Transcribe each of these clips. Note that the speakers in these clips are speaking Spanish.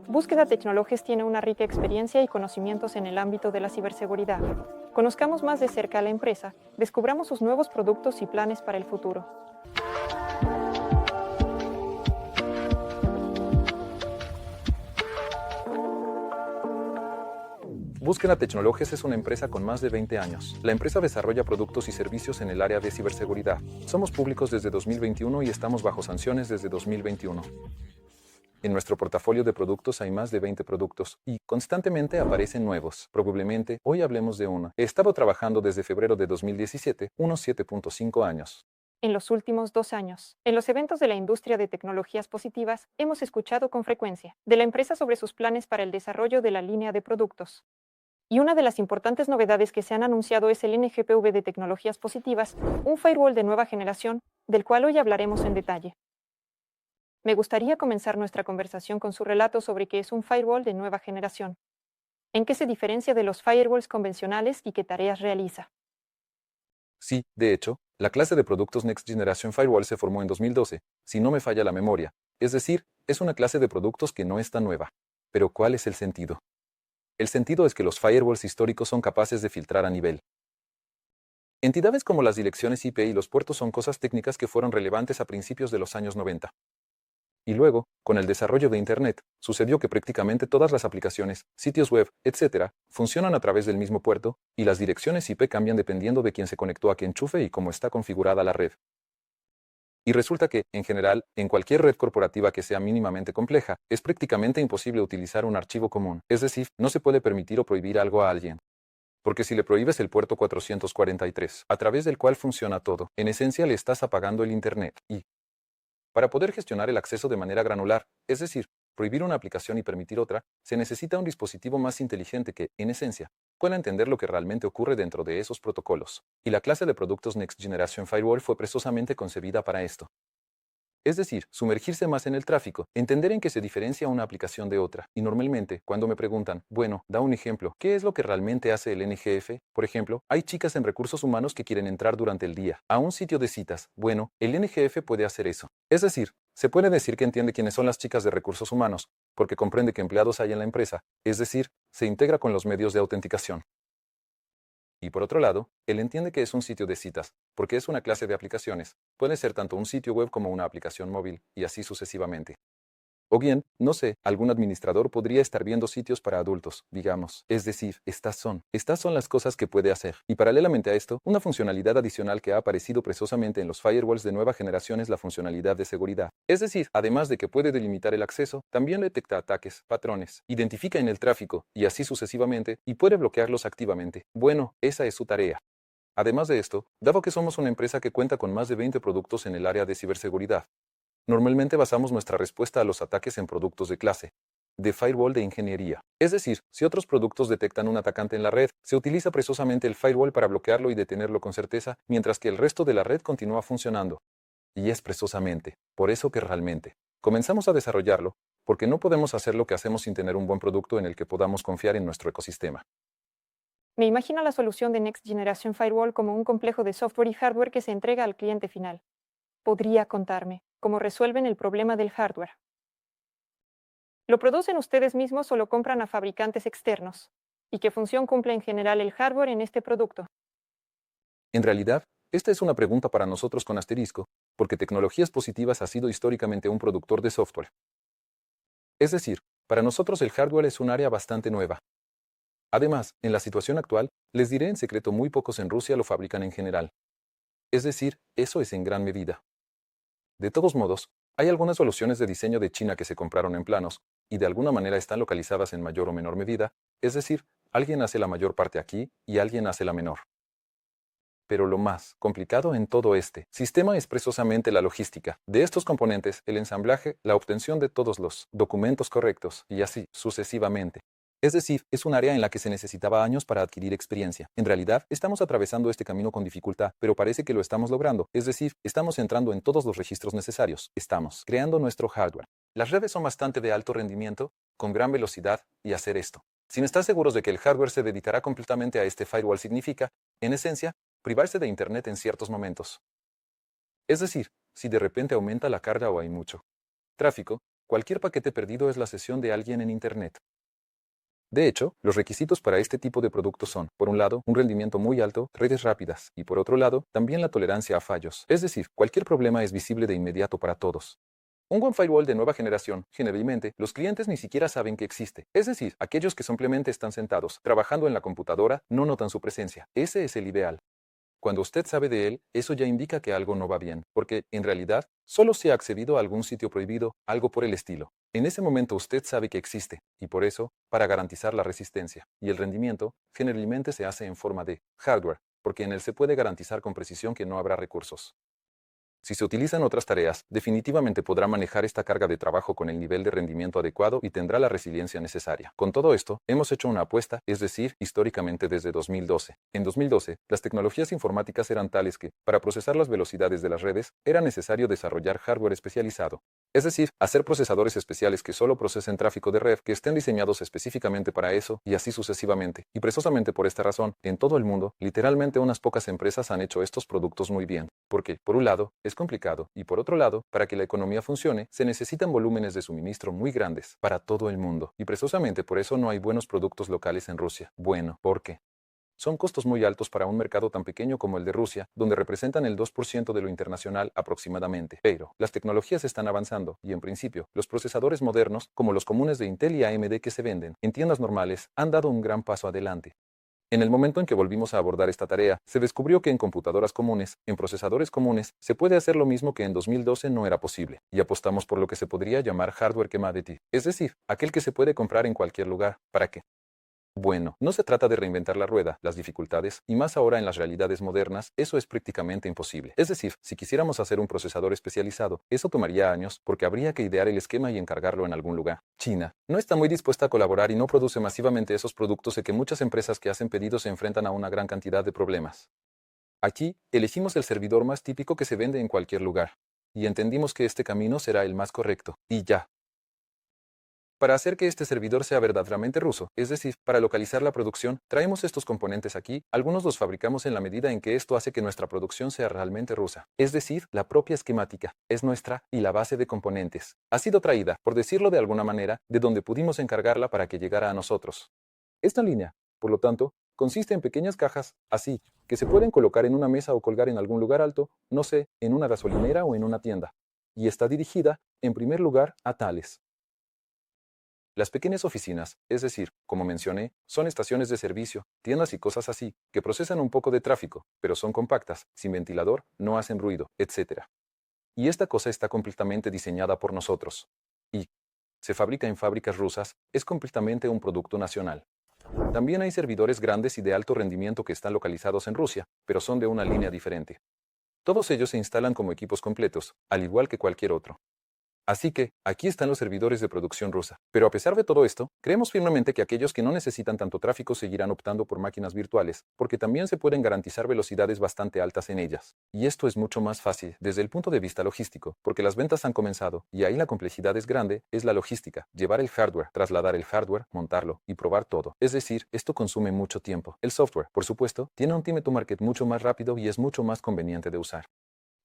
Búsqueda Tecnologías tiene una rica experiencia y conocimientos en el ámbito de la ciberseguridad. Conozcamos más de cerca a la empresa, descubramos sus nuevos productos y planes para el futuro. Búsqueda Tecnologías es una empresa con más de 20 años. La empresa desarrolla productos y servicios en el área de ciberseguridad. Somos públicos desde 2021 y estamos bajo sanciones desde 2021. En nuestro portafolio de productos hay más de 20 productos y constantemente aparecen nuevos. Probablemente hoy hablemos de uno. He estado trabajando desde febrero de 2017, unos 7.5 años. En los últimos 2 años, en los eventos de la industria de tecnologías positivas, hemos escuchado con frecuencia de la empresa sobre sus planes para el desarrollo de la línea de productos. Y una de las importantes novedades que se han anunciado es el NGPV de tecnologías positivas, un firewall de nueva generación, del cual hoy hablaremos en detalle. Me gustaría comenzar nuestra conversación con su relato sobre qué es un firewall de nueva generación. ¿En qué se diferencia de los firewalls convencionales y qué tareas realiza? Sí, de hecho, la clase de productos Next Generation Firewall se formó en 2012, si no me falla la memoria. Es decir, es una clase de productos que no es tan nueva. Pero ¿cuál es el sentido? El sentido es que los firewalls históricos son capaces de filtrar a nivel. Entidades como las direcciones IP y los puertos son cosas técnicas que fueron relevantes a principios de los años 90. Y luego, con el desarrollo de Internet, sucedió que prácticamente todas las aplicaciones, sitios web, etc., funcionan a través del mismo puerto, y las direcciones IP cambian dependiendo de quién se conectó a qué enchufe y cómo está configurada la red. Y resulta que, en general, en cualquier red corporativa que sea mínimamente compleja, es prácticamente imposible utilizar un archivo común, es decir, no se puede permitir o prohibir algo a alguien. Porque si le prohíbes el puerto 443, a través del cual funciona todo, en esencia le estás apagando el Internet, y para poder gestionar el acceso de manera granular, es decir, prohibir una aplicación y permitir otra, se necesita un dispositivo más inteligente que, en esencia, pueda entender lo que realmente ocurre dentro de esos protocolos. Y la clase de productos Next Generation Firewall fue precisamente concebida para esto. Es decir, sumergirse más en el tráfico, entender en qué se diferencia una aplicación de otra. Y normalmente, cuando me preguntan, bueno, da un ejemplo, ¿qué es lo que realmente hace el NGF? Por ejemplo, hay chicas en recursos humanos que quieren entrar durante el día a un sitio de citas. Bueno, el NGF puede hacer eso. Es decir, se puede decir que entiende quiénes son las chicas de recursos humanos, porque comprende qué empleados hay en la empresa, es decir, se integra con los medios de autenticación. Y por otro lado, él entiende que es un sitio de citas, porque es una clase de aplicaciones. Puede ser tanto un sitio web como una aplicación móvil, y así sucesivamente. O bien, no sé, algún administrador podría estar viendo sitios para adultos, digamos. Es decir, estas son las cosas que puede hacer. Y paralelamente a esto, una funcionalidad adicional que ha aparecido precisamente en los firewalls de nueva generación es la funcionalidad de seguridad. Es decir, además de que puede delimitar el acceso, también detecta ataques, patrones, identifica en el tráfico, y así sucesivamente, y puede bloquearlos activamente. Bueno, esa es su tarea. Además de esto, dado que somos una empresa que cuenta con más de 20 productos en el área de ciberseguridad, normalmente basamos nuestra respuesta a los ataques en productos de clase de firewall de ingeniería. Es decir, si otros productos detectan un atacante en la red, se utiliza precisamente el firewall para bloquearlo y detenerlo con certeza, mientras que el resto de la red continúa funcionando. Y es precisamente por eso que realmente comenzamos a desarrollarlo, porque no podemos hacer lo que hacemos sin tener un buen producto en el que podamos confiar en nuestro ecosistema. Me imagino la solución de Next Generation Firewall como un complejo de software y hardware que se entrega al cliente final. ¿Podría contarme cómo resuelven el problema del hardware? ¿Lo producen ustedes mismos o lo compran a fabricantes externos? ¿Y qué función cumple en general el hardware en este producto? En realidad, esta es una pregunta para nosotros con asterisco, porque Tecnologías Positivas ha sido históricamente un productor de software. Es decir, para nosotros el hardware es un área bastante nueva. Además, en la situación actual, les diré en secreto, muy pocos en Rusia lo fabrican en general. Es decir, eso es en gran medida. De todos modos, hay algunas soluciones de diseño de China que se compraron en planos, y de alguna manera están localizadas en mayor o menor medida, es decir, alguien hace la mayor parte aquí y alguien hace la menor. Pero lo más complicado en todo este sistema es precisamente la logística de estos componentes, el ensamblaje, la obtención de todos los documentos correctos, y así sucesivamente. Es decir, es un área en la que se necesitaba años para adquirir experiencia. En realidad, estamos atravesando este camino con dificultad, pero parece que lo estamos logrando. Es decir, estamos entrando en todos los registros necesarios. Estamos creando nuestro hardware. Las redes son bastante de alto rendimiento, con gran velocidad, y hacer esto sin estar seguros de que el hardware se dedicará completamente a este firewall significa, en esencia, privarse de Internet en ciertos momentos. Es decir, si de repente aumenta la carga o hay mucho tráfico, cualquier paquete perdido es la sesión de alguien en Internet. De hecho, los requisitos para este tipo de productos son, por un lado, un rendimiento muy alto, redes rápidas, y por otro lado, también la tolerancia a fallos. Es decir, cualquier problema es visible de inmediato para todos. Un buen firewall de nueva generación, generalmente, los clientes ni siquiera saben que existe. Es decir, aquellos que simplemente están sentados, trabajando en la computadora, no notan su presencia. Ese es el ideal. Cuando usted sabe de él, eso ya indica que algo no va bien, porque, en realidad, solo se ha accedido a algún sitio prohibido, algo por el estilo. En ese momento usted sabe que existe, y por eso, para garantizar la resistencia y el rendimiento, generalmente se hace en forma de hardware, porque en él se puede garantizar con precisión que no habrá recursos. Si se utilizan otras tareas, definitivamente podrá manejar esta carga de trabajo con el nivel de rendimiento adecuado y tendrá la resiliencia necesaria. Con todo esto, hemos hecho una apuesta, es decir, históricamente desde 2012. En 2012, las tecnologías informáticas eran tales que, para procesar las velocidades de las redes, era necesario desarrollar hardware especializado. Es decir, hacer procesadores especiales que solo procesen tráfico de red, que estén diseñados específicamente para eso, y así sucesivamente. Y precisamente por esta razón, en todo el mundo, literalmente unas pocas empresas han hecho estos productos muy bien. Porque, por un lado, es complicado, y por otro lado, para que la economía funcione, se necesitan volúmenes de suministro muy grandes, para todo el mundo. Y precisamente por eso no hay buenos productos locales en Rusia. Bueno, ¿por qué? Son costos muy altos para un mercado tan pequeño como el de Rusia, donde representan el 2% de lo internacional aproximadamente. Pero, las tecnologías están avanzando, y en principio, los procesadores modernos, como los comunes de Intel y AMD que se venden en tiendas normales, han dado un gran paso adelante. En el momento en que volvimos a abordar esta tarea, se descubrió que en computadoras comunes, en procesadores comunes, se puede hacer lo mismo que en 2012 no era posible, y apostamos por lo que se podría llamar hardware commodity, es decir, aquel que se puede comprar en cualquier lugar. ¿Para qué? Bueno, no se trata de reinventar la rueda, las dificultades, y más ahora en las realidades modernas, eso es prácticamente imposible. Es decir, si quisiéramos hacer un procesador especializado, eso tomaría años porque habría que idear el esquema y encargarlo en algún lugar. China no está muy dispuesta a colaborar y no produce masivamente esos productos y que muchas empresas que hacen pedidos se enfrentan a una gran cantidad de problemas. Aquí, elegimos el servidor más típico que se vende en cualquier lugar, y entendimos que este camino será el más correcto, y ya. Para hacer que este servidor sea verdaderamente ruso, es decir, para localizar la producción, traemos estos componentes aquí, algunos los fabricamos en la medida en que esto hace que nuestra producción sea realmente rusa. Es decir, la propia esquemática es nuestra y la base de componentes ha sido traída, por decirlo de alguna manera, de donde pudimos encargarla para que llegara a nosotros. Esta línea, por lo tanto, consiste en pequeñas cajas, así, que se pueden colocar en una mesa o colgar en algún lugar alto, no sé, en una gasolinera o en una tienda. Y está dirigida, en primer lugar, a tales. Las pequeñas oficinas, es decir, como mencioné, son estaciones de servicio, tiendas y cosas así, que procesan un poco de tráfico, pero son compactas, sin ventilador, no hacen ruido, etc. Y esta cosa está completamente diseñada por nosotros. Y se fabrica en fábricas rusas, es completamente un producto nacional. También hay servidores grandes y de alto rendimiento que están localizados en Rusia, pero son de una línea diferente. Todos ellos se instalan como equipos completos, al igual que cualquier otro. Así que, aquí están los servidores de producción rusa. Pero a pesar de todo esto, creemos firmemente que aquellos que no necesitan tanto tráfico seguirán optando por máquinas virtuales, porque también se pueden garantizar velocidades bastante altas en ellas. Y esto es mucho más fácil desde el punto de vista logístico, porque las ventas han comenzado, y ahí la complejidad es grande, es la logística, llevar el hardware, trasladar el hardware, montarlo, y probar todo. Es decir, esto consume mucho tiempo. El software, por supuesto, tiene un time to market mucho más rápido y es mucho más conveniente de usar.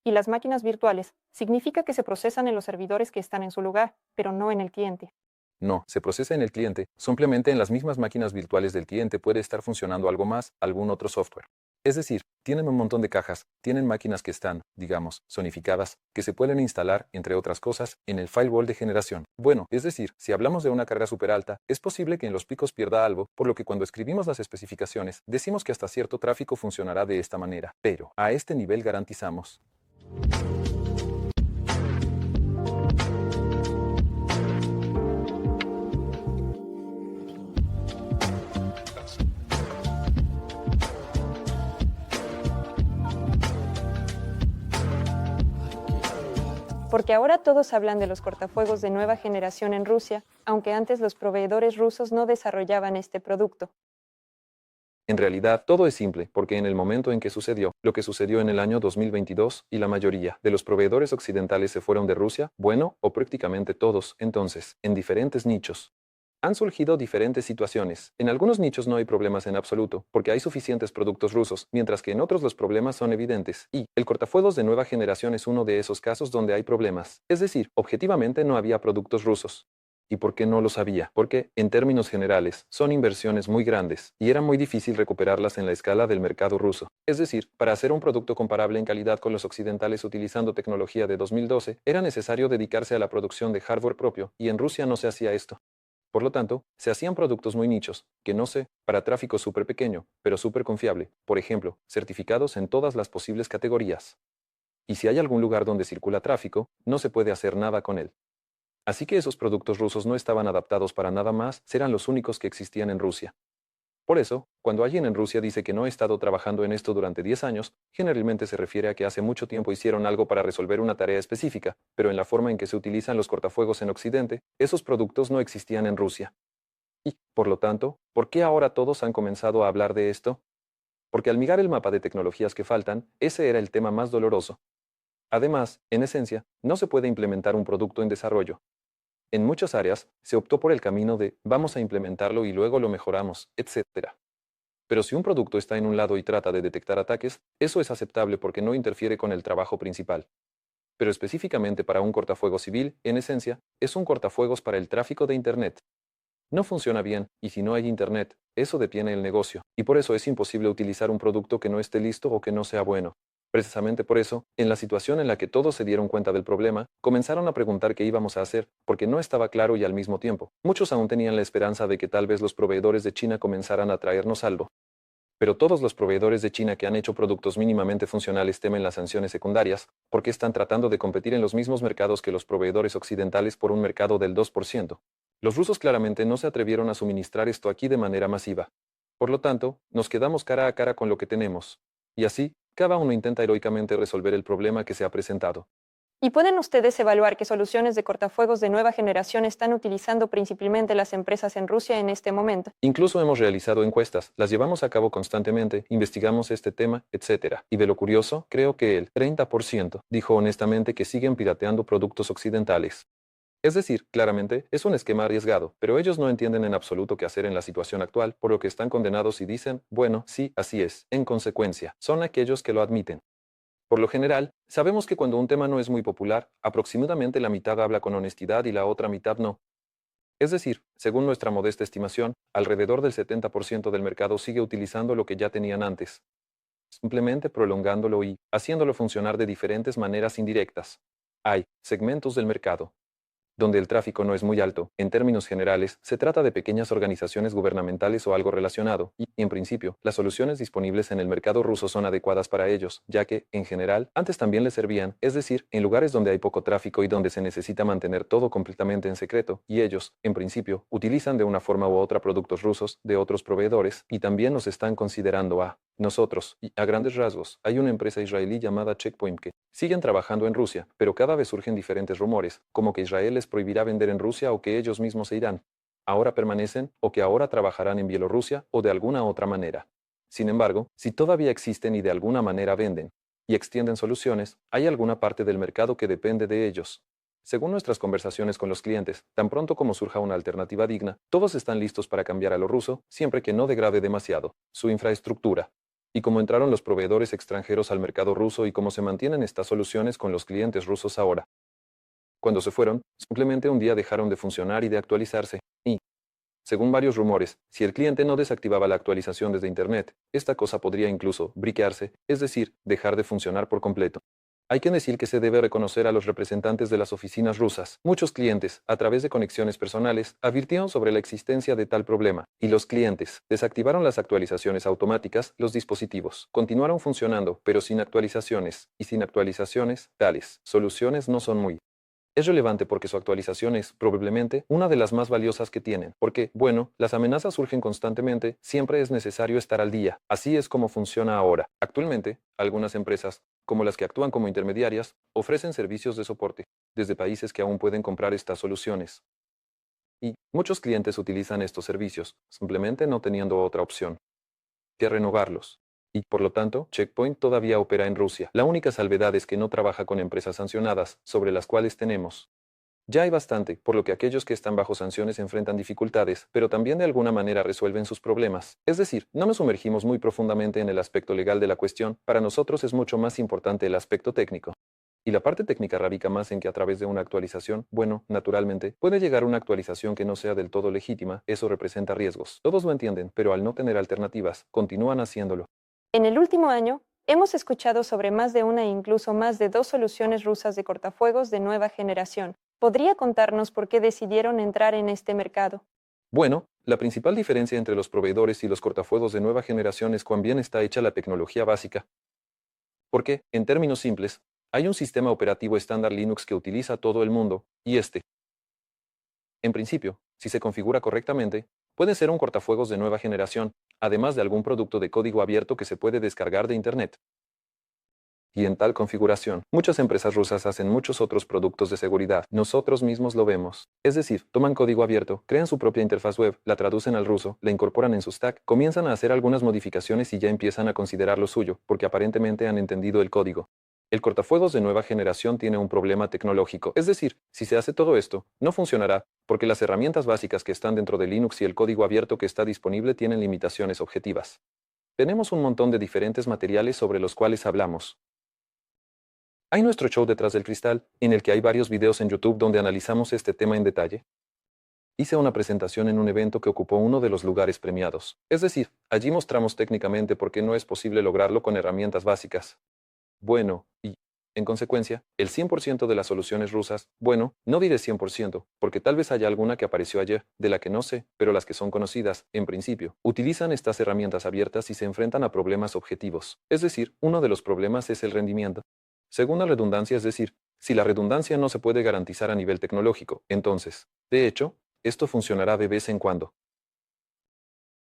Y las máquinas virtuales significa que se procesan en los servidores que están en su lugar, pero no en el cliente. No, se procesa en el cliente, simplemente en las mismas máquinas virtuales del cliente puede estar funcionando algo más, algún otro software. Es decir, tienen un montón de cajas, tienen máquinas que están, digamos, zonificadas, que se pueden instalar, entre otras cosas, en el firewall de generación. Bueno, es decir, si hablamos de una carga súper alta, es posible que en los picos pierda algo, por lo que cuando escribimos las especificaciones, decimos que hasta cierto tráfico funcionará de esta manera. Pero, a este nivel garantizamos. Porque ahora todos hablan de los cortafuegos de nueva generación en Rusia, aunque antes los proveedores rusos no desarrollaban este producto. En realidad, todo es simple, porque en el momento en que sucedió, lo que sucedió en el año 2022, y la mayoría de los proveedores occidentales se fueron de Rusia, bueno, o prácticamente todos, entonces, en diferentes nichos. Han surgido diferentes situaciones. En algunos nichos no hay problemas en absoluto, porque hay suficientes productos rusos, mientras que en otros los problemas son evidentes. Y el cortafuegos de nueva generación es uno de esos casos donde hay problemas. Es decir, objetivamente no había productos rusos. ¿Y por qué no lo sabía? Porque, en términos generales, son inversiones muy grandes y era muy difícil recuperarlas en la escala del mercado ruso. Es decir, para hacer un producto comparable en calidad con los occidentales utilizando tecnología de 2012, era necesario dedicarse a la producción de hardware propio, y en Rusia no se hacía esto. Por lo tanto, se hacían productos muy nichos, que no sé, para tráfico súper pequeño, pero súper confiable, por ejemplo, certificados en todas las posibles categorías. Y si hay algún lugar donde circula tráfico, no se puede hacer nada con él. Así que esos productos rusos no estaban adaptados para nada más, serán los únicos que existían en Rusia. Por eso, cuando alguien en Rusia dice que no ha estado trabajando en esto durante 10 años, generalmente se refiere a que hace mucho tiempo hicieron algo para resolver una tarea específica, pero en la forma en que se utilizan los cortafuegos en Occidente, esos productos no existían en Rusia. Y, por lo tanto, ¿por qué ahora todos han comenzado a hablar de esto? Porque al mirar el mapa de tecnologías que faltan, ese era el tema más doloroso. Además, en esencia, no se puede implementar un producto en desarrollo. En muchas áreas, se optó por el camino de vamos a implementarlo y luego lo mejoramos, etc. Pero si un producto está en un lado y trata de detectar ataques, eso es aceptable porque no interfiere con el trabajo principal. Pero específicamente para un cortafuegos civil, en esencia, es un cortafuegos para el tráfico de Internet. No funciona bien, y si no hay Internet, eso detiene el negocio, y por eso es imposible utilizar un producto que no esté listo o que no sea bueno. Precisamente por eso, en la situación en la que todos se dieron cuenta del problema, comenzaron a preguntar qué íbamos a hacer, porque no estaba claro y al mismo tiempo, muchos aún tenían la esperanza de que tal vez los proveedores de China comenzaran a traernos algo. Pero todos los proveedores de China que han hecho productos mínimamente funcionales temen las sanciones secundarias, porque están tratando de competir en los mismos mercados que los proveedores occidentales por un mercado del 2%. Los rusos claramente no se atrevieron a suministrar esto aquí de manera masiva. Por lo tanto, nos quedamos cara a cara con lo que tenemos. Y así, cada uno intenta heroicamente resolver el problema que se ha presentado. ¿Y pueden ustedes evaluar qué soluciones de cortafuegos de nueva generación están utilizando principalmente las empresas en Rusia en este momento? Incluso hemos realizado encuestas, las llevamos a cabo constantemente, investigamos este tema, etc. Y de lo curioso, creo que el 30% dijo honestamente que siguen pirateando productos occidentales. Es decir, claramente, es un esquema arriesgado, pero ellos no entienden en absoluto qué hacer en la situación actual, por lo que están condenados y dicen, bueno, sí, así es. En consecuencia, son aquellos que lo admiten. Por lo general, sabemos que cuando un tema no es muy popular, aproximadamente la mitad habla con honestidad y la otra mitad no. Es decir, según nuestra modesta estimación, alrededor del 70% del mercado sigue utilizando lo que ya tenían antes, simplemente prolongándolo y haciéndolo funcionar de diferentes maneras indirectas. Hay segmentos del mercado donde el tráfico no es muy alto. En términos generales, se trata de pequeñas organizaciones gubernamentales o algo relacionado, y, en principio, las soluciones disponibles en el mercado ruso son adecuadas para ellos, ya que, en general, antes también les servían, es decir, en lugares donde hay poco tráfico y donde se necesita mantener todo completamente en secreto, y ellos, en principio, utilizan de una forma u otra productos rusos de otros proveedores, y también nos están considerando a nosotros, y a grandes rasgos, hay una empresa israelí llamada Checkpoint que siguen trabajando en Rusia, pero cada vez surgen diferentes rumores, como que Israel les prohibirá vender en Rusia o que ellos mismos se irán. Ahora permanecen o que ahora trabajarán en Bielorrusia o de alguna otra manera. Sin embargo, si todavía existen y de alguna manera venden y extienden soluciones, hay alguna parte del mercado que depende de ellos. Según nuestras conversaciones con los clientes, tan pronto como surja una alternativa digna, todos están listos para cambiar a lo ruso, siempre que no degrade demasiado su infraestructura. Y cómo entraron los proveedores extranjeros al mercado ruso y cómo se mantienen estas soluciones con los clientes rusos ahora. Cuando se fueron, simplemente un día dejaron de funcionar y de actualizarse. Y, según varios rumores, si el cliente no desactivaba la actualización desde Internet, esta cosa podría incluso briquearse, es decir, dejar de funcionar por completo. Hay que decir que se debe reconocer a los representantes de las oficinas rusas. Muchos clientes, a través de conexiones personales, advirtieron sobre la existencia de tal problema, y los clientes desactivaron las actualizaciones automáticas, los dispositivos continuaron funcionando, pero sin actualizaciones, y sin actualizaciones, tales soluciones no son muy es relevante porque su actualización es, probablemente, una de las más valiosas que tienen, porque, bueno, las amenazas surgen constantemente, siempre es necesario estar al día. Así es como funciona ahora. Actualmente, algunas empresas, como las que actúan como intermediarias, ofrecen servicios de soporte, desde países que aún pueden comprar estas soluciones. Y muchos clientes utilizan estos servicios, simplemente no teniendo otra opción que renovarlos. Y, por lo tanto, Checkpoint todavía opera en Rusia. La única salvedad es que no trabaja con empresas sancionadas, sobre las cuales tenemos Ya hay bastante, por lo que aquellos que están bajo sanciones enfrentan dificultades, pero también de alguna manera resuelven sus problemas. Es decir, no nos sumergimos muy profundamente en el aspecto legal de la cuestión, para nosotros es mucho más importante el aspecto técnico. Y la parte técnica radica más en que a través de una actualización, bueno, naturalmente, puede llegar una actualización que no sea del todo legítima, eso representa riesgos. Todos lo entienden, pero al no tener alternativas, continúan haciéndolo. En el último año, hemos escuchado sobre más de una e incluso más de dos soluciones rusas de cortafuegos de nueva generación. ¿Podría contarnos por qué decidieron entrar en este mercado? Bueno, la principal diferencia entre los proveedores y los cortafuegos de nueva generación es cuán bien está hecha la tecnología básica. Porque, en términos simples, hay un sistema operativo estándar Linux que utiliza todo el mundo, y en principio, si se configura correctamente, puede ser un cortafuegos de nueva generación, además de algún producto de código abierto que se puede descargar de Internet. Y en tal configuración, muchas empresas rusas hacen muchos otros productos de seguridad. Nosotros mismos lo vemos. Es decir, toman código abierto, crean su propia interfaz web, la traducen al ruso, la incorporan en su stack, comienzan a hacer algunas modificaciones y ya empiezan a considerar lo suyo, porque aparentemente han entendido el código. El cortafuegos de nueva generación tiene un problema tecnológico. Es decir, si se hace todo esto, no funcionará, porque las herramientas básicas que están dentro de Linux y el código abierto que está disponible tienen limitaciones objetivas. Tenemos un montón de diferentes materiales sobre los cuales hablamos. Hay nuestro show Detrás del Cristal, en el que hay varios videos en YouTube donde analizamos este tema en detalle. Hice una presentación en un evento que ocupó uno de los lugares premiados. Es decir, allí mostramos técnicamente por qué no es posible lograrlo con herramientas básicas. Bueno, y, en consecuencia, el 100% de las soluciones rusas, bueno, no diré 100%, porque tal vez haya alguna que apareció ayer, de la que no sé, pero las que son conocidas, en principio, utilizan estas herramientas abiertas y se enfrentan a problemas objetivos. Es decir, uno de los problemas es el rendimiento. Segunda redundancia, es decir, si la redundancia no se puede garantizar a nivel tecnológico, entonces, de hecho, esto funcionará de vez en cuando.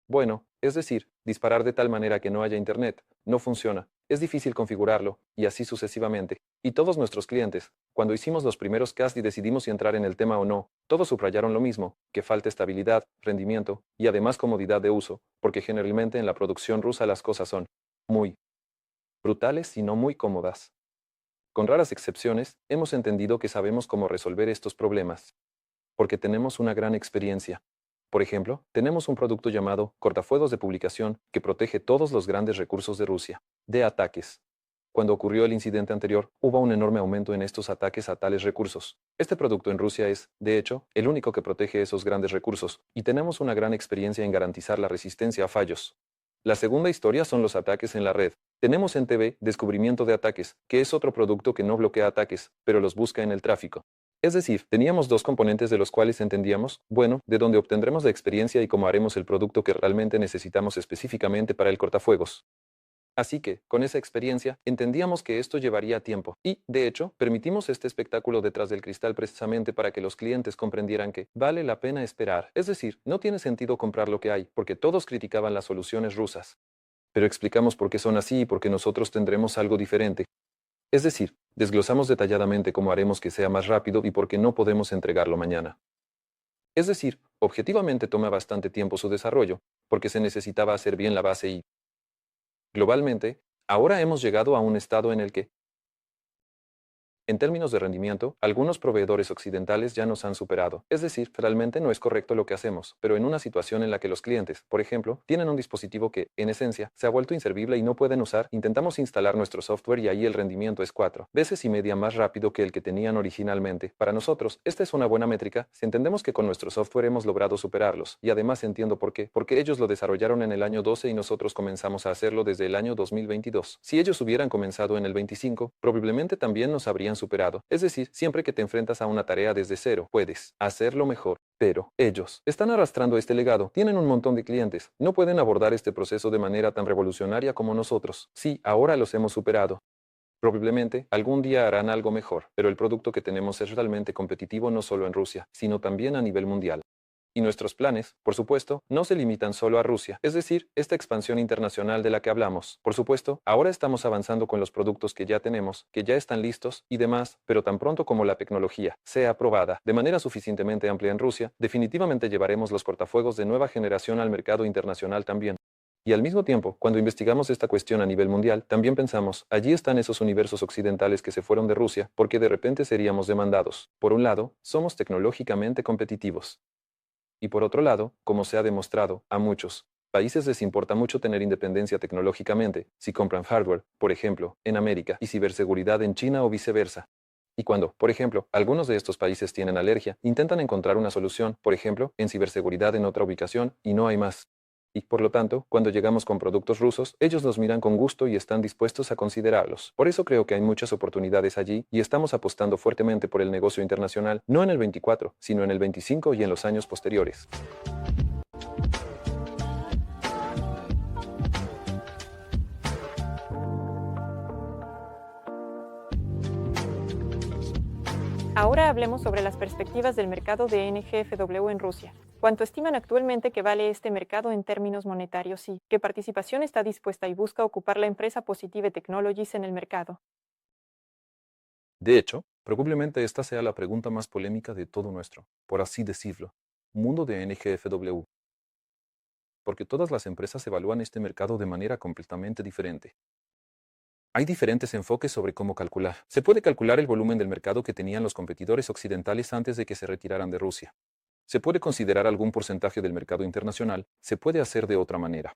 Bueno, es decir, disparar de tal manera que no haya internet, no funciona, es difícil configurarlo, y así sucesivamente. Y todos nuestros clientes, cuando hicimos los primeros cast y decidimos si entrar en el tema o no, todos subrayaron lo mismo, que falta estabilidad, rendimiento, y además comodidad de uso, porque generalmente en la producción rusa las cosas son muy brutales y no muy cómodas. Con raras excepciones, hemos entendido que sabemos cómo resolver estos problemas, porque tenemos una gran experiencia. Por ejemplo, tenemos un producto llamado cortafuegos de publicación que protege todos los grandes recursos de Rusia, de ataques. Cuando ocurrió el incidente anterior, hubo un enorme aumento en estos ataques a tales recursos. Este producto en Rusia es, de hecho, el único que protege esos grandes recursos, y tenemos una gran experiencia en garantizar la resistencia a fallos. La segunda historia son los ataques en la red. Tenemos en TV descubrimiento de ataques, que es otro producto que no bloquea ataques, pero los busca en el tráfico. Es decir, teníamos dos componentes de los cuales entendíamos, bueno, de dónde obtendremos la experiencia y cómo haremos el producto que realmente necesitamos específicamente para el cortafuegos. Así que, con esa experiencia, entendíamos que esto llevaría tiempo y, de hecho, permitimos este espectáculo detrás del cristal precisamente para que los clientes comprendieran que vale la pena esperar. Es decir, no tiene sentido comprar lo que hay, porque todos criticaban las soluciones rusas. Pero explicamos por qué son así y por qué nosotros tendremos algo diferente. Es decir, desglosamos detalladamente cómo haremos que sea más rápido y por qué no podemos entregarlo mañana. Es decir, objetivamente toma bastante tiempo su desarrollo, porque se necesitaba hacer bien la base y, globalmente, ahora hemos llegado a un estado en el que, en términos de rendimiento, algunos proveedores occidentales ya nos han superado. Es decir, realmente no es correcto lo que hacemos, pero en una situación en la que los clientes, por ejemplo, tienen un dispositivo que, en esencia, se ha vuelto inservible y no pueden usar, intentamos instalar nuestro software y ahí el rendimiento es 4 veces y media más rápido que el que tenían originalmente. Para nosotros, esta es una buena métrica si entendemos que con nuestro software hemos logrado superarlos, y además entiendo por qué, porque ellos lo desarrollaron en el año 12 y nosotros comenzamos a hacerlo desde el año 2022. Si ellos hubieran comenzado en el 25, probablemente también nos habrían superado. Es decir, siempre que te enfrentas a una tarea desde cero, puedes hacerlo mejor. Pero ellos están arrastrando este legado, tienen un montón de clientes, no pueden abordar este proceso de manera tan revolucionaria como nosotros. Sí, ahora los hemos superado. Probablemente algún día harán algo mejor, pero el producto que tenemos es realmente competitivo no solo en Rusia, sino también a nivel mundial. Y nuestros planes, por supuesto, no se limitan solo a Rusia, es decir, esta expansión internacional de la que hablamos. Por supuesto, ahora estamos avanzando con los productos que ya tenemos, que ya están listos y demás, pero tan pronto como la tecnología sea aprobada de manera suficientemente amplia en Rusia, definitivamente llevaremos los cortafuegos de nueva generación al mercado internacional también. Y al mismo tiempo, cuando investigamos esta cuestión a nivel mundial, también pensamos, allí están esos universos occidentales que se fueron de Rusia porque de repente seríamos demandados. Por un lado, somos tecnológicamente competitivos. Y por otro lado, como se ha demostrado, a muchos países les importa mucho tener independencia tecnológicamente, si compran hardware, por ejemplo, en América, y ciberseguridad en China o viceversa. Y cuando, por ejemplo, algunos de estos países tienen alergia, intentan encontrar una solución, por ejemplo, en ciberseguridad en otra ubicación, y no hay más. Y por lo tanto, cuando llegamos con productos rusos, ellos los miran con gusto y están dispuestos a considerarlos. Por eso creo que hay muchas oportunidades allí y estamos apostando fuertemente por el negocio internacional, no en el 24, sino en el 25 y en los años posteriores. Ahora hablemos sobre las perspectivas del mercado de NGFW en Rusia. ¿Cuánto estiman actualmente que vale este mercado en términos monetarios y qué participación está dispuesta y busca ocupar la empresa Positive Technologies en el mercado? De hecho, probablemente esta sea la pregunta más polémica de todo nuestro, por así decirlo, mundo de NGFW, porque todas las empresas evalúan este mercado de manera completamente diferente. Hay diferentes enfoques sobre cómo calcular. Se puede calcular el volumen del mercado que tenían los competidores occidentales antes de que se retiraran de Rusia. Se puede considerar algún porcentaje del mercado internacional, se puede hacer de otra manera.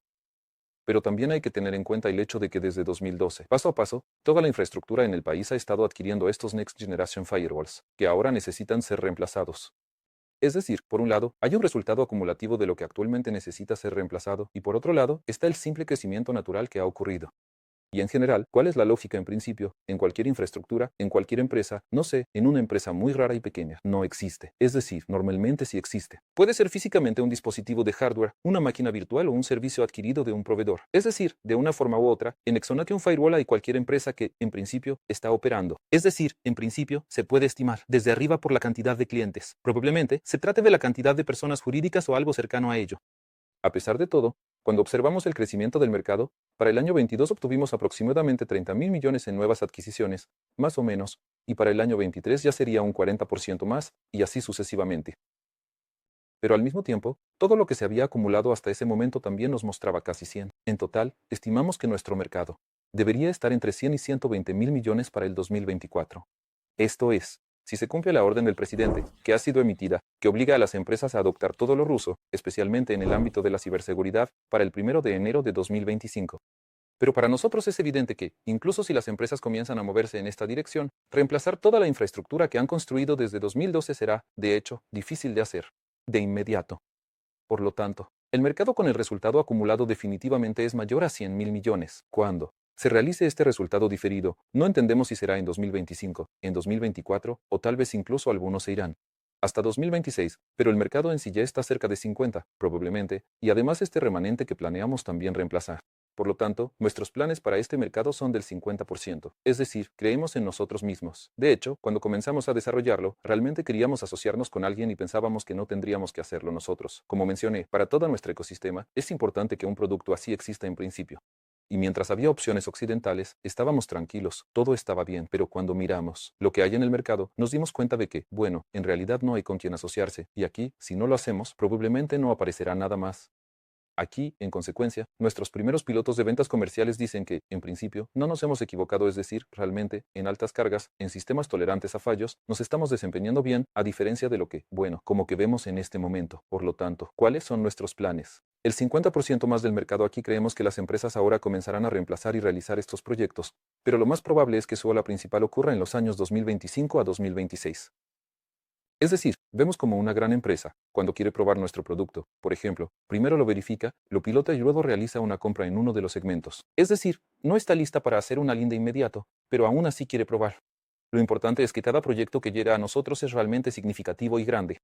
Pero también hay que tener en cuenta el hecho de que desde 2012, paso a paso, toda la infraestructura en el país ha estado adquiriendo estos Next Generation Firewalls, que ahora necesitan ser reemplazados. Es decir, por un lado, hay un resultado acumulativo de lo que actualmente necesita ser reemplazado, y por otro lado, está el simple crecimiento natural que ha ocurrido. Y en general, ¿cuál es la lógica en principio? En cualquier infraestructura, en cualquier empresa, no sé, en una empresa muy rara y pequeña, no existe. Es decir, normalmente sí existe. Puede ser físicamente un dispositivo de hardware, una máquina virtual o un servicio adquirido de un proveedor. Es decir, de una forma u otra, en Exonate un firewall hay cualquier empresa que, en principio, está operando. Es decir, en principio, se puede estimar desde arriba por la cantidad de clientes. Probablemente se trate de la cantidad de personas jurídicas o algo cercano a ello. A pesar de todo, cuando observamos el crecimiento del mercado, para el año 22 obtuvimos aproximadamente 30.000 millones en nuevas adquisiciones, más o menos, y para el año 23 ya sería un 40% más, y así sucesivamente. Pero al mismo tiempo, todo lo que se había acumulado hasta ese momento también nos mostraba casi 100. En total, estimamos que nuestro mercado debería estar entre 100 y 120.000 millones para el 2024. Esto es, si se cumple la orden del presidente, que ha sido emitida, que obliga a las empresas a adoptar todo lo ruso, especialmente en el ámbito de la ciberseguridad, para el 1 de enero de 2025. Pero para nosotros es evidente que, incluso si las empresas comienzan a moverse en esta dirección, reemplazar toda la infraestructura que han construido desde 2012 será, de hecho, difícil de hacer, de inmediato. Por lo tanto, el mercado con el resultado acumulado definitivamente es mayor a 100.000 millones. Cuando se realice este resultado diferido, no entendemos si será en 2025, en 2024 o tal vez incluso algunos se irán hasta 2026, pero el mercado en sí ya está cerca de 50, probablemente, y además este remanente que planeamos también reemplazar. Por lo tanto, nuestros planes para este mercado son del 50%, es decir, creemos en nosotros mismos. De hecho, cuando comenzamos a desarrollarlo, realmente queríamos asociarnos con alguien y pensábamos que no tendríamos que hacerlo nosotros. Como mencioné, para todo nuestro ecosistema, es importante que un producto así exista en principio. Y mientras había opciones occidentales, estábamos tranquilos, todo estaba bien, pero cuando miramos lo que hay en el mercado, nos dimos cuenta de que, bueno, en realidad no hay con quien asociarse, y aquí, si no lo hacemos, probablemente no aparecerá nada más. Aquí, en consecuencia, nuestros primeros pilotos de ventas comerciales dicen que, en principio, no nos hemos equivocado, es decir, realmente, en altas cargas, en sistemas tolerantes a fallos, nos estamos desempeñando bien, a diferencia de lo que, bueno, como que vemos en este momento. Por lo tanto, ¿cuáles son nuestros planes? El 50% más del mercado aquí creemos que las empresas ahora comenzarán a reemplazar y realizar estos proyectos, pero lo más probable es que su ola principal ocurra en los años 2025 a 2026. Es decir, vemos como una gran empresa, cuando quiere probar nuestro producto, por ejemplo, primero lo verifica, lo pilota y luego realiza una compra en uno de los segmentos. Es decir, no está lista para hacer una linda inmediato, pero aún así quiere probar. Lo importante es que cada proyecto que llega a nosotros es realmente significativo y grande.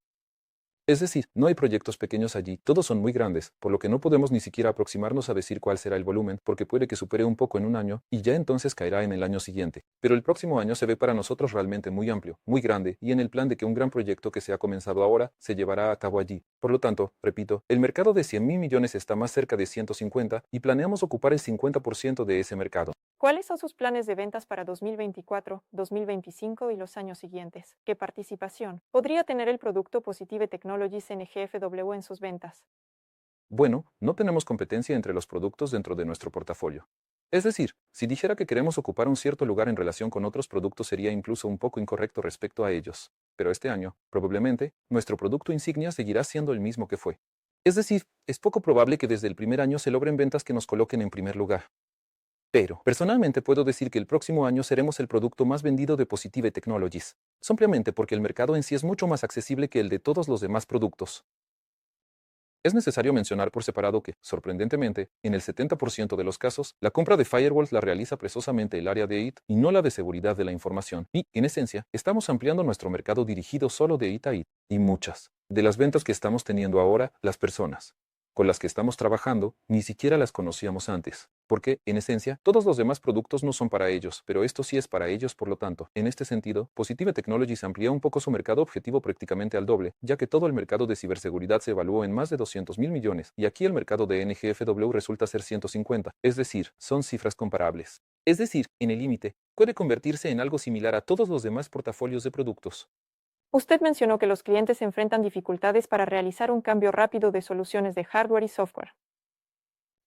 Es decir, no hay proyectos pequeños allí, todos son muy grandes, por lo que no podemos ni siquiera aproximarnos a decir cuál será el volumen, porque puede que supere un poco en un año, y ya entonces caerá en el año siguiente. Pero el próximo año se ve para nosotros realmente muy amplio, muy grande, y en el plan de que un gran proyecto que se ha comenzado ahora, se llevará a cabo allí. Por lo tanto, repito, el mercado de 100.000 millones está más cerca de 150, y planeamos ocupar el 50% de ese mercado. ¿Cuáles son sus planes de ventas para 2024, 2025 y los años siguientes? ¿Qué participación podría tener el producto Positive Technologies NGFW en sus ventas? Bueno, no tenemos competencia entre los productos dentro de nuestro portafolio. Es decir, si dijera que queremos ocupar un cierto lugar en relación con otros productos sería incluso un poco incorrecto respecto a ellos. Pero este año, probablemente, nuestro producto insignia seguirá siendo el mismo que fue. Es decir, es poco probable que desde el primer año se logren ventas que nos coloquen en primer lugar. Pero, personalmente puedo decir que el próximo año seremos el producto más vendido de Positive Technologies, simplemente porque el mercado en sí es mucho más accesible que el de todos los demás productos. Es necesario mencionar por separado que, sorprendentemente, en el 70% de los casos, la compra de firewalls la realiza precisamente el área de IT y no la de seguridad de la información. Y, en esencia, estamos ampliando nuestro mercado dirigido solo de IT a IT. Y muchas de las ventas que estamos teniendo ahora, las personas con las que estamos trabajando, ni siquiera las conocíamos antes. Porque, en esencia, todos los demás productos no son para ellos, pero esto sí es para ellos, por lo tanto, en este sentido, Positive Technologies amplía un poco su mercado objetivo prácticamente al doble, ya que todo el mercado de ciberseguridad se evaluó en más de 200.000 millones, y aquí el mercado de NGFW resulta ser 150, es decir, son cifras comparables. Es decir, en el límite, puede convertirse en algo similar a todos los demás portafolios de productos. Usted mencionó que los clientes enfrentan dificultades para realizar un cambio rápido de soluciones de hardware y software.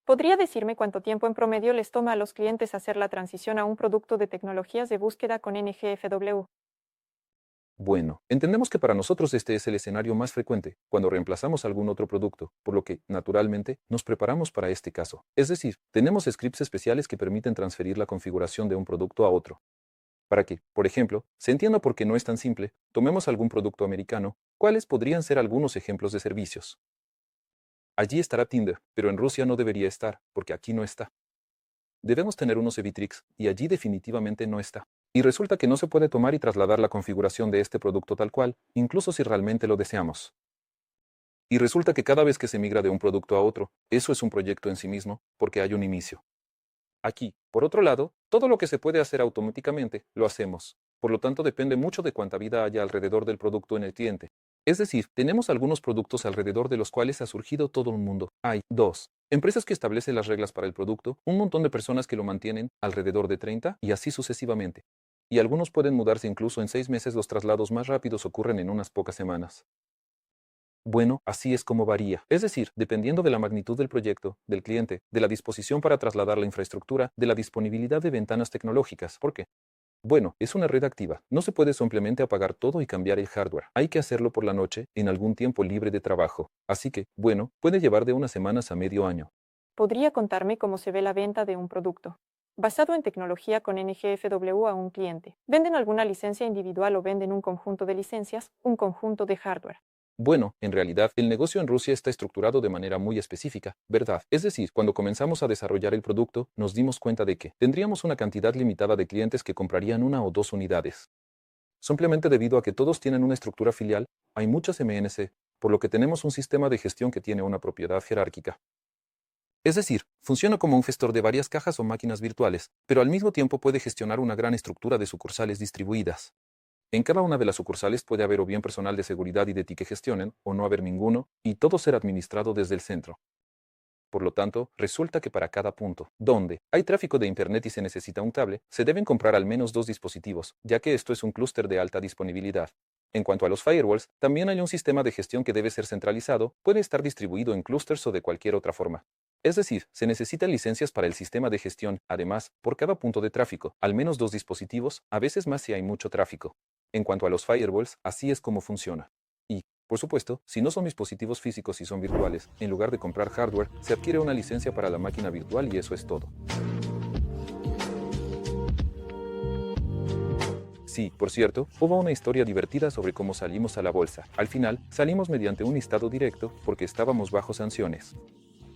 ¿Podría decirme cuánto tiempo en promedio les toma a los clientes hacer la transición a un producto de tecnologías de búsqueda con NGFW? Bueno, entendemos que para nosotros este es el escenario más frecuente, cuando reemplazamos algún otro producto, por lo que, naturalmente, nos preparamos para este caso. Es decir, tenemos scripts especiales que permiten transferir la configuración de un producto a otro. Para que, por ejemplo, se entienda por qué no es tan simple, tomemos algún producto americano, ¿cuáles podrían ser algunos ejemplos de servicios? Allí estará Tinder, pero en Rusia no debería estar, porque aquí no está. Debemos tener unos Evitrix, y allí definitivamente no está. Y resulta que no se puede tomar y trasladar la configuración de este producto tal cual, incluso si realmente lo deseamos. Y resulta que cada vez que se migra de un producto a otro, eso es un proyecto en sí mismo, porque hay un inicio. Aquí, por otro lado, todo lo que se puede hacer automáticamente, lo hacemos. Por lo tanto, depende mucho de cuánta vida haya alrededor del producto en el cliente. Es decir, tenemos algunos productos alrededor de los cuales ha surgido todo un mundo. Hay dos empresas que establecen las reglas para el producto, un montón de personas que lo mantienen, alrededor de 30, y así sucesivamente. Y algunos pueden mudarse incluso en 6 meses, los traslados más rápidos ocurren en unas pocas semanas. Bueno, así es como varía. Es decir, dependiendo de la magnitud del proyecto, del cliente, de la disposición para trasladar la infraestructura, de la disponibilidad de ventanas tecnológicas. ¿Por qué? Bueno, es una red activa. No se puede simplemente apagar todo y cambiar el hardware. Hay que hacerlo por la noche, en algún tiempo libre de trabajo. Así que, bueno, puede llevar de unas semanas a medio año. ¿Podría contarme cómo se ve la venta de un producto basado en tecnología con NGFW a un cliente? ¿Venden alguna licencia individual o venden un conjunto de licencias, un conjunto de hardware? Bueno, en realidad, el negocio en Rusia está estructurado de manera muy específica, ¿verdad? Es decir, cuando comenzamos a desarrollar el producto, nos dimos cuenta de que tendríamos una cantidad limitada de clientes que comprarían una o dos unidades. Simplemente debido a que todos tienen una estructura filial, hay muchas MNC, por lo que tenemos un sistema de gestión que tiene una propiedad jerárquica. Es decir, funciona como un gestor de varias cajas o máquinas virtuales, pero al mismo tiempo puede gestionar una gran estructura de sucursales distribuidas. En cada una de las sucursales puede haber o bien personal de seguridad y de TI que gestionen, o no haber ninguno, y todo ser administrado desde el centro. Por lo tanto, resulta que para cada punto donde hay tráfico de Internet y se necesita un cable, se deben comprar al menos dos dispositivos, ya que esto es un clúster de alta disponibilidad. En cuanto a los firewalls, también hay un sistema de gestión que debe ser centralizado, puede estar distribuido en clústeres o de cualquier otra forma. Es decir, se necesitan licencias para el sistema de gestión, además, por cada punto de tráfico, al menos dos dispositivos, a veces más si hay mucho tráfico. En cuanto a los firewalls, así es como funciona. Y, por supuesto, si no son dispositivos físicos y son virtuales, en lugar de comprar hardware, se adquiere una licencia para la máquina virtual y eso es todo. Sí, por cierto, hubo una historia divertida sobre cómo salimos a la bolsa. Al final, salimos mediante un listado directo porque estábamos bajo sanciones.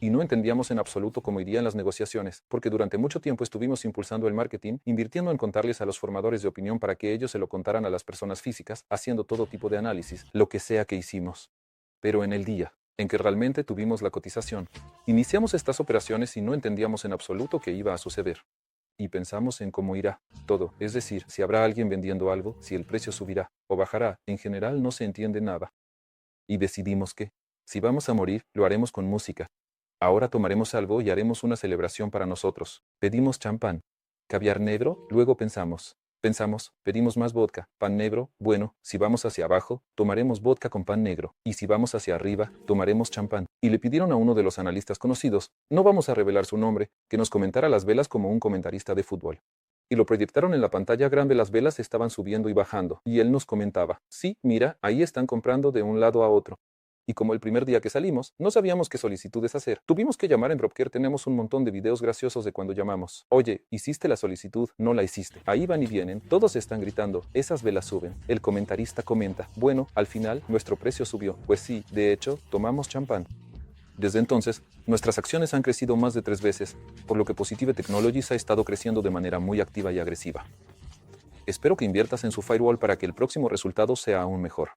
Y no entendíamos en absoluto cómo irían las negociaciones, porque durante mucho tiempo estuvimos impulsando el marketing, invirtiendo en contarles a los formadores de opinión para que ellos se lo contaran a las personas físicas, haciendo todo tipo de análisis, lo que sea que hicimos. Pero en el día en que realmente tuvimos la cotización, iniciamos estas operaciones y no entendíamos en absoluto qué iba a suceder. Y pensamos en cómo irá todo, es decir, si habrá alguien vendiendo algo, si el precio subirá o bajará, en general no se entiende nada. Y decidimos que, si vamos a morir, lo haremos con música. Ahora tomaremos algo y haremos una celebración para nosotros. Pedimos champán. Caviar negro, luego pensamos. Pensamos, pedimos más vodka, pan negro, bueno, si vamos hacia abajo, tomaremos vodka con pan negro, y si vamos hacia arriba, tomaremos champán. Y le pidieron a uno de los analistas conocidos, no vamos a revelar su nombre, que nos comentara las velas como un comentarista de fútbol. Y lo proyectaron en la pantalla grande, las velas estaban subiendo y bajando, y él nos comentaba, sí, mira, ahí están comprando de un lado a otro. Y como el primer día que salimos, no sabíamos qué solicitudes hacer. Tuvimos que llamar en Dropcare, tenemos un montón de videos graciosos de cuando llamamos. Oye, ¿hiciste la solicitud? No la hiciste. Ahí van y vienen, todos están gritando, esas velas suben. El comentarista comenta, bueno, al final, nuestro precio subió. Pues sí, de hecho, tomamos champán. Desde entonces, nuestras acciones han crecido más de 3 veces, por lo que Positive Technologies ha estado creciendo de manera muy activa y agresiva. Espero que inviertas en su firewall para que el próximo resultado sea aún mejor.